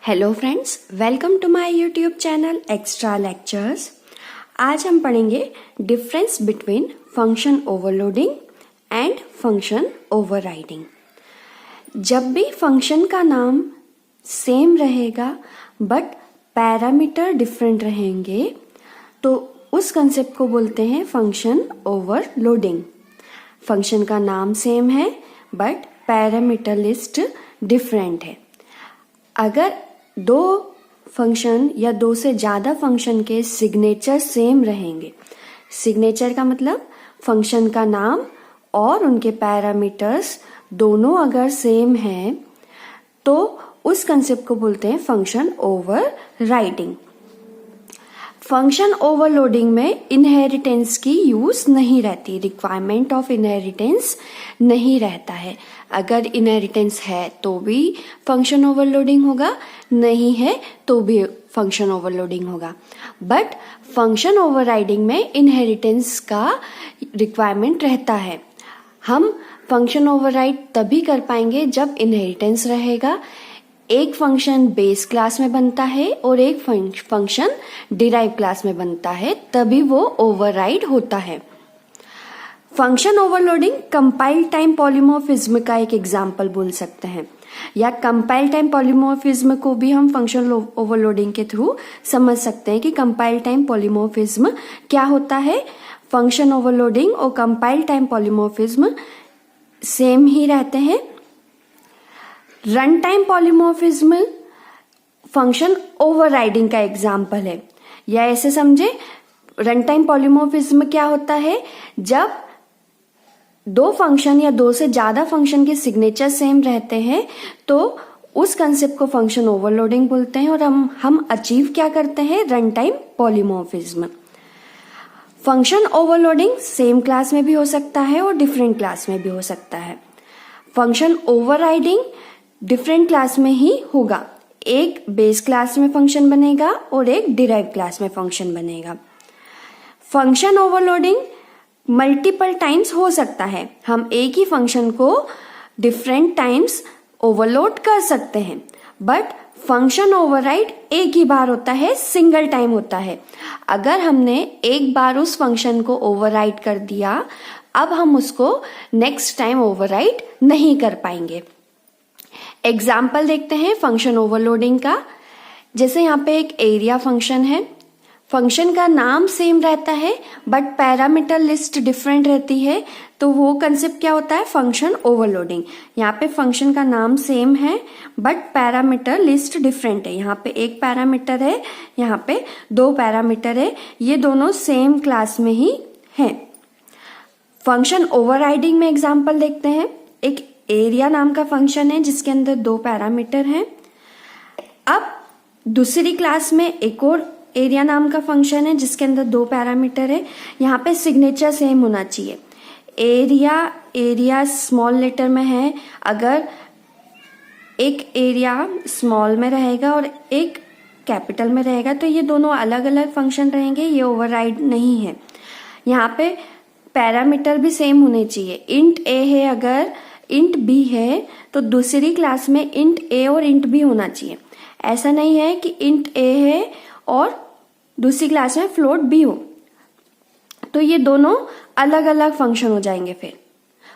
Hello friends, welcome to my YouTube channel extra lectures. आज हम पढ़ेंगे difference between function overloading and function overriding. जब भी function का नाम सेम रहेगा बट पैरामीटर डिफरेंट रहेंगे तो उस कंसेप्ट को बोलते हैं फंक्शन ओवरलोडिंग। फंक्शन का नाम सेम है बट पैरामीटर लिस्ट डिफरेंट है। अगर दो फंक्शन या दो से ज्यादा फंक्शन के सिग्नेचर सेम रहेंगे, सिग्नेचर का मतलब फंक्शन का नाम और उनके पैरामीटर्स दोनों अगर सेम हैं तो उस कंसेप्ट को बोलते हैं फंक्शन ओवरराइडिंग। फंक्शन ओवरलोडिंग में इनहेरिटेंस की यूज नहीं रहती, रिक्वायरमेंट ऑफ इनहेरिटेंस नहीं रहता है। अगर इनहेरिटेंस है तो भी फंक्शन ओवरलोडिंग होगा, नहीं है तो भी फंक्शन ओवरलोडिंग होगा। बट फंक्शन ओवरराइडिंग में इनहेरिटेंस का रिक्वायरमेंट रहता है। हम फंक्शन ओवरराइड तभी कर पाएंगे जब इनहेरिटेंस रहेगा। एक फंक्शन बेस क्लास में बनता है और एक फंक्शन डिराइव क्लास में बनता है, तभी वो ओवरराइड होता है। Function overloading compile time polymorphism का एक एग्जांपल बोल सकते हैं, या कंपाइल टाइम पॉलीमॉर्फिज्म को भी हम फंक्शन ओवरलोडिंग के थ्रू समझ सकते हैं कि कंपाइल टाइम पॉलीमॉर्फिज्म क्या होता है। फंक्शन ओवरलोडिंग और कंपाइल टाइम पॉलीमॉर्फिज्म सेम ही रहते हैं। Run time polymorphism function overriding का एग्जाम्पल है, या ऐसे समझे रन टाइम पॉलीमॉर्फिज्म क्या होता है, जब दो फंक्शन या दो से ज्यादा फंक्शन के सिग्नेचर सेम रहते हैं तो उस कंसेप्ट को फंक्शन ओवरलोडिंग बोलते हैं और हम अचीव क्या करते हैं, run time polymorphism. Function overloading same class में भी हो सकता है और डिफरेंट क्लास में भी हो सकता है। फंक्शन ओवरराइडिंग डिफरेंट क्लास में ही होगा, एक बेस क्लास में फंक्शन बनेगा और एक डिराइव क्लास में फंक्शन बनेगा। फंक्शन ओवरलोडिंग मल्टीपल टाइम्स हो सकता है, हम एक ही फंक्शन को डिफरेंट टाइम्स ओवरलोड कर सकते हैं। बट फंक्शन ओवरराइड एक ही बार होता है, सिंगल टाइम होता है। अगर हमने एक बार उस फंक्शन को ओवरराइड कर दिया, अब हम उसको नेक्स्ट टाइम ओवरराइड नहीं कर पाएंगे। एग्जाम्पल देखते हैं फंक्शन ओवरलोडिंग का। जैसे यहाँ पे एक एरिया फंक्शन है, फंक्शन का नाम सेम रहता है बट पैरामीटर लिस्ट डिफरेंट रहती है, तो वो कंसेप्ट क्या होता है, फंक्शन ओवरलोडिंग। यहाँ पे फंक्शन का नाम सेम है बट पैरामीटर लिस्ट डिफरेंट है। यहाँ पे एक पैरामीटर है, यहाँ पे दो पैरामीटर है, ये दोनों सेम क्लास में ही हैं। फंक्शन ओवरराइडिंग में एग्जाम्पल देखते हैं। एक एरिया नाम का फंक्शन है जिसके अंदर दो पैरामीटर हैं। अब दूसरी क्लास में एक और एरिया नाम का फंक्शन है जिसके अंदर दो पैरामीटर है। यहाँ पे सिग्नेचर सेम होना चाहिए। एरिया स्मॉल लेटर में है, अगर एक एरिया स्मॉल में रहेगा और एक कैपिटल में रहेगा तो ये दोनों अलग अलग फंक्शन रहेंगे, ये ओवरराइड नहीं है। यहाँ पे पैरामीटर भी सेम होने चाहिए। इंट ए है, अगर इंट बी है तो दूसरी क्लास में इंट ए और इंट बी होना चाहिए। ऐसा नहीं है कि इंट ए है और दूसरी क्लास में फ्लोट बी हो, तो ये दोनों अलग अलग फंक्शन हो जाएंगे, फिर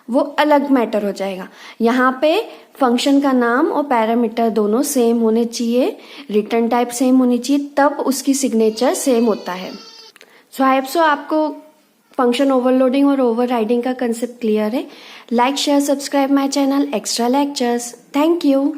वो अलग मैटर हो जाएगा। यहाँ पे फंक्शन का नाम और पैरामीटर दोनों सेम होने चाहिए, रिटर्न टाइप सेम होनी चाहिए, तब उसकी सिग्नेचर सेम होता है। सो आई होप सो आपको फंक्शन ओवरलोडिंग और ओवरराइडिंग का कंसेप्ट क्लियर है। Like share subscribe my channel extra lectures. Thank you.